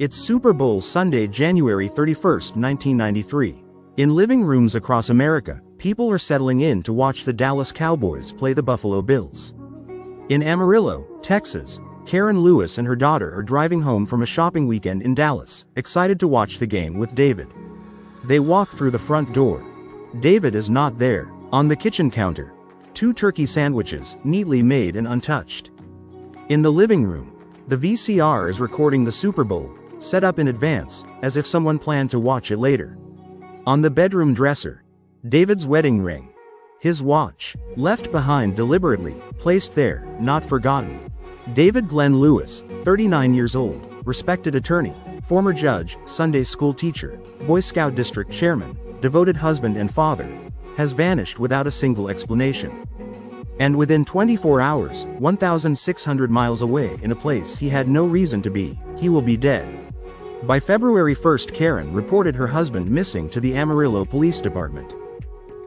It's Super Bowl Sunday, January 31st, 1993. In living rooms across America, people are settling in to watch the Dallas Cowboys play the Buffalo Bills. In Amarillo, Texas, Karen Lewis and her daughter are driving home from a shopping weekend in Dallas, excited to watch the game with David. They walk through the front door. David is not there. On the kitchen counter, 2 turkey sandwiches, neatly made and untouched. In the living room, the VCR is recording the Super Bowl, set up in advance, as if someone planned to watch it later. On the bedroom dresser, David's wedding ring. His watch, left behind deliberately, placed there, not forgotten. David Glenn Lewis, 39 years old, respected attorney, former judge, Sunday school teacher, Boy Scout district chairman, devoted husband and father, has vanished without a single explanation. And within 24 hours, 1,600 miles away in a place he had no reason to be, he will be dead. By February 1st, Karen reported her husband missing to the Amarillo Police Department.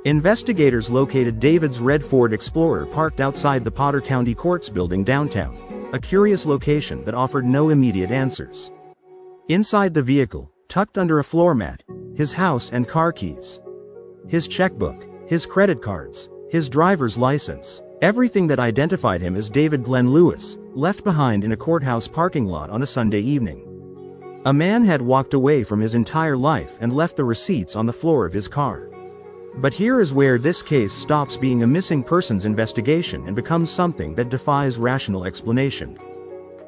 Investigators located David's red Ford Explorer parked outside the Potter County Courts building downtown, a curious location that offered no immediate answers. Inside the vehicle, tucked under a floor mat, his house and car keys. His checkbook, his credit cards, his driver's license, everything that identified him as David Glenn Lewis, left behind in a courthouse parking lot on a Sunday evening. A man had walked away from his entire life and left the receipts on the floor of his car. But here is where this case stops being a missing persons investigation and becomes something that defies rational explanation.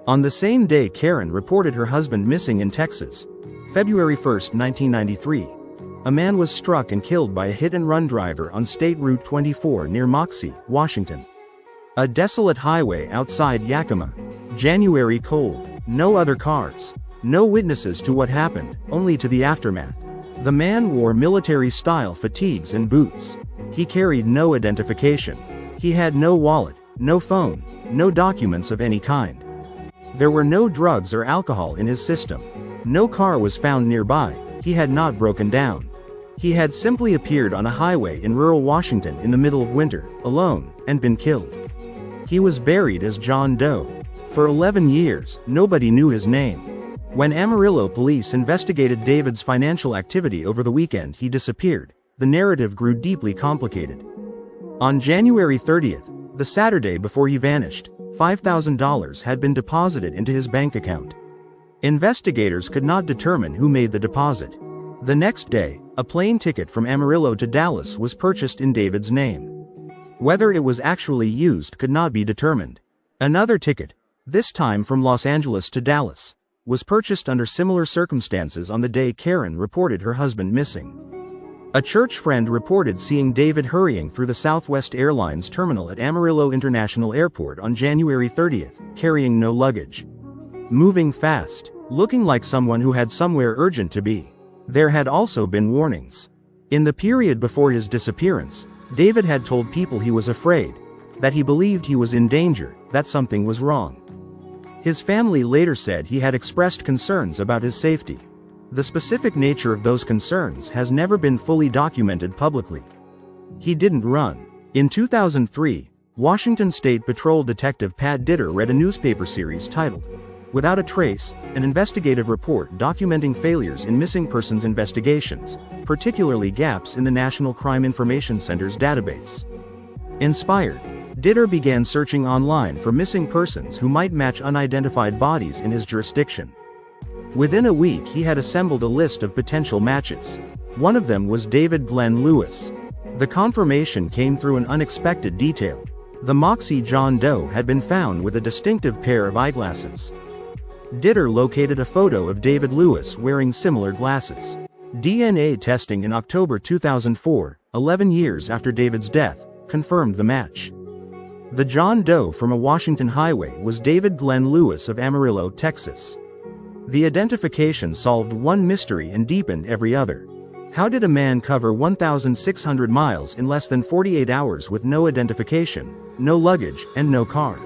On the same day Karen reported her husband missing in Texas, February 1st, 1993, a man was struck and killed by a hit-and-run driver on State Route 24 near Moxie, Washington. A desolate highway outside Yakima. January cold. No other cars. No witnesses to what happened, only to the aftermath. The man wore military-style fatigues and boots. He carried no identification. He had no wallet, no phone, no documents of any kind. There were no drugs or alcohol in his system. No car was found nearby. He had not broken down. He had simply appeared on a highway in rural Washington in the middle of winter, alone, and been killed. He was buried as John Doe. For 11 years, nobody knew his name. When Amarillo police investigated David's financial activity over the weekend he disappeared, the narrative grew deeply complicated. On January 30th, the Saturday before he vanished, $5,000 had been deposited into his bank account. Investigators could not determine who made the deposit. The next day, a plane ticket from Amarillo to Dallas was purchased in David's name. Whether it was actually used could not be determined. Another ticket, this time from Los Angeles to Dallas, was purchased under similar circumstances on the day Karen reported her husband missing. A church friend reported seeing David hurrying through the Southwest Airlines terminal at Amarillo International Airport on January 30th, carrying no luggage. Moving fast, looking like someone who had somewhere urgent to be. There had also been warnings. In the period before his disappearance, David had told people he was afraid, that he believed he was in danger, that something was wrong. His family later said he had expressed concerns about his safety. The specific nature of those concerns has never been fully documented publicly. He didn't run. In 2003, Washington State Patrol Detective Pat Ditter read a newspaper series titled, Without a Trace, an investigative report documenting failures in missing persons investigations, particularly gaps in the National Crime Information Center's database. Inspired, Ditter began searching online for missing persons who might match unidentified bodies in his jurisdiction. Within a week he had assembled a list of potential matches. One of them was David Glenn Lewis. The confirmation came through an unexpected detail. The Moxie John Doe had been found with a distinctive pair of eyeglasses. Ditter located a photo of David Lewis wearing similar glasses. DNA testing in October 2004, 11 years after David's death, confirmed the match. The John Doe from a Washington highway was David Glenn Lewis of Amarillo, Texas. The identification solved one mystery and deepened every other. How did a man cover 1,600 miles in less than 48 hours with no identification, no luggage, and no car?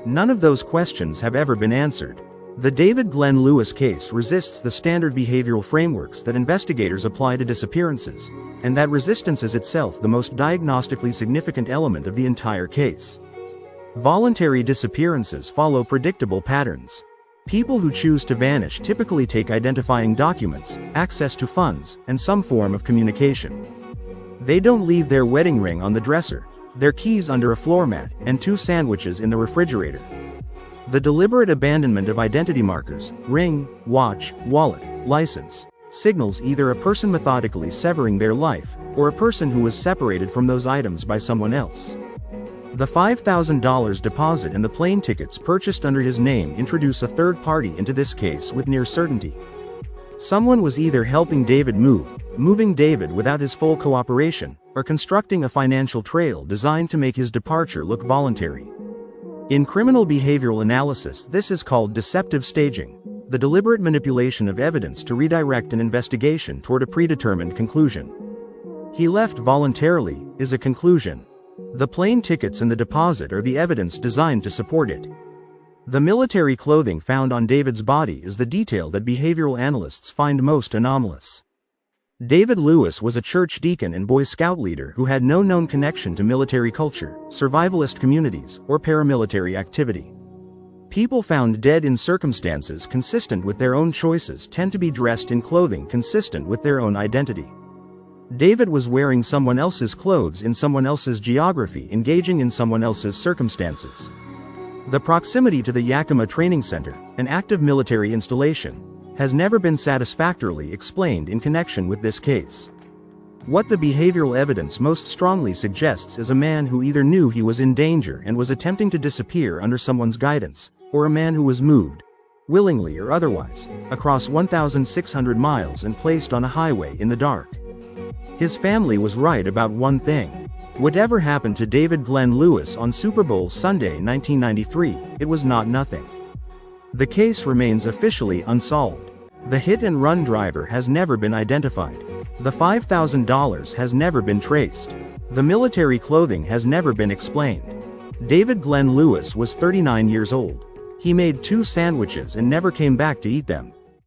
None of those questions have ever been answered. The David Glenn Lewis case resists the standard behavioral frameworks that investigators apply to disappearances, and that resistance is itself the most diagnostically significant element of the entire case. Voluntary disappearances follow predictable patterns. People who choose to vanish typically take identifying documents, access to funds, and some form of communication. They don't leave their wedding ring on the dresser, their keys under a floor mat, and 2 sandwiches in the refrigerator. The deliberate abandonment of identity markers, ring, watch, wallet, license, signals either a person methodically severing their life, or a person who was separated from those items by someone else. The $5,000 deposit and the plane tickets purchased under his name introduce a third party into this case with near certainty. Someone was either helping David moving David without his full cooperation, or constructing a financial trail designed to make his departure look voluntary. In criminal behavioral analysis, this is called deceptive staging, the deliberate manipulation of evidence to redirect an investigation toward a predetermined conclusion. He left voluntarily is a conclusion. The plane tickets and the deposit are the evidence designed to support it. The military clothing found on David's body is the detail that behavioral analysts find most anomalous. David Lewis was a church deacon and Boy Scout leader who had no known connection to military culture, survivalist communities, or paramilitary activity. People found dead in circumstances consistent with their own choices tend to be dressed in clothing consistent with their own identity. David was wearing someone else's clothes in someone else's geography, engaging in someone else's circumstances. The proximity to the Yakima Training Center, an active military installation, has never been satisfactorily explained in connection with this case. What the behavioral evidence most strongly suggests is a man who either knew he was in danger and was attempting to disappear under someone's guidance, or a man who was moved, willingly or otherwise, across 1,600 miles and placed on a highway in the dark. His family was right about one thing. Whatever happened to David Glenn Lewis on Super Bowl Sunday 1993, it was not nothing. The case remains officially unsolved. The hit-and-run driver has never been identified. The $5,000 has never been traced. The military clothing has never been explained. David Glenn Lewis was 39 years old. He made 2 sandwiches and never came back to eat them.